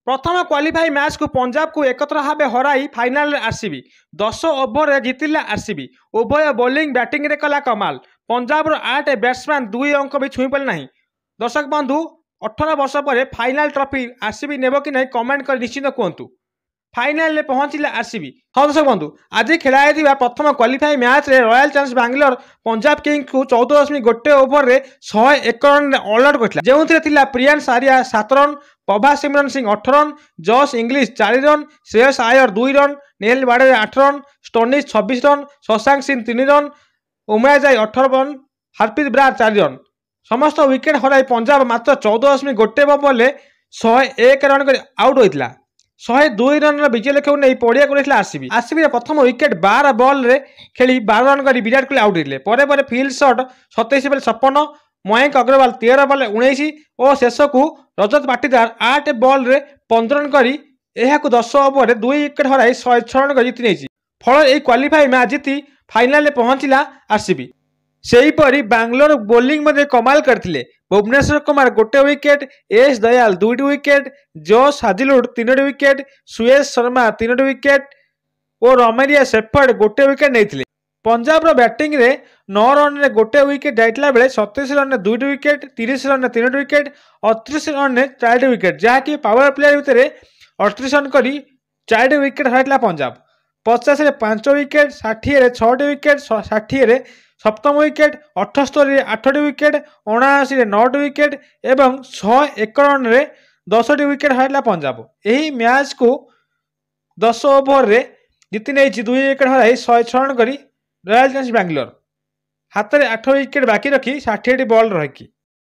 प्रथम qualify match को पंजाब को एकत्र भाव हराई फाइनाल आरसीबी 10 ओवर जितिला आरसीबी। उभय बोलिंग बैटिंग रे कला कमाल। पंजाब 8 बैट्समैन 2 अंक भी छुई पारे ना। दर्शक बंधु 18 वर्ष पर फाइनाल ट्रॉफी आरसीबी नेब कि नहीं कमेंट कर निश्चित कहतु। फाइनाल में पहुंचला आरसीबी। हाँ दर्शक बंधु आज खेलाई प्रथम क्वालिफाई मैच रे Royal Challengers Bangalore Punjab Kings को 14.1 ओवर रे 101 रन ऑल आउट करथिला। जेउथिरे थिला Priyansh Arya 7 run, Prabhas Simran Singh 8 run, Josh Inglis 4 run, Shreyas Iyer 2 run, Nehal बाड़े 8 run, Stoinis 26 run, Shashank Singh 3 run, Omarzai 18 run, Harpreet Brar 4 run. समस्त विकेट हराई पंजाब मात्र 14.1 ओवर 101 रन कर आउट होइतिला। 102 रन विजय लक्ष्य नहीं पड़िया को आरसीबी। आरसीबी प्रथम विकेट 12 बॉल रे खेली 12 रन कर विराट कोहली आउट होते। पर Phil Salt 27 ball 56, Mayank Agarwal 13 ball 19 और शेष को रजत पाटीदार 8 बॉल रे 15 रन कर 10 ओवर 2 विकेट हराई 106 रन कर जीति नहीं। फल यह क्वालिफाई मैच जीति फाइनाल में पहुंचला आरसीबी। सेहीपरि बैंगलोर बोलिंग मध्य कमाल करथिले। Bhuvneshwar Kumar 1 wicket, S Dayal 2 wicket, Josh Hazlewood 3 wicket, Suyash Sharma 3 wicket और रमेरिया शेफर्ड 1 विकेट नहीं। पंजाब बैटिंग रे 9 रन रे 1 विकेट जाइतला बेले 27 रन रे 2 विकेट, 30 रन रे 3 विकेट, 38 रन रे 4 विकेट, जहाँकि पावर प्लेयर भितर 38 रन करी 4 विकेट हराइला पंजाब। 50 रे 5 विकेट, 60 रे 6 विकेट, 60 रे सप्तम विकेट, 78 8 विकेट, 79 9 विकेट एवं 101 रन रे 10 विकेट हराइला पंजाब। यही मैच को 10 ओवर रे जीति नहीं 2 विकेट हराई 106 रन करी रॉयल चैलेंजर्स बैंगलोर। हाथ में 8 विकेट बाकी रखी 60 बॉल रही।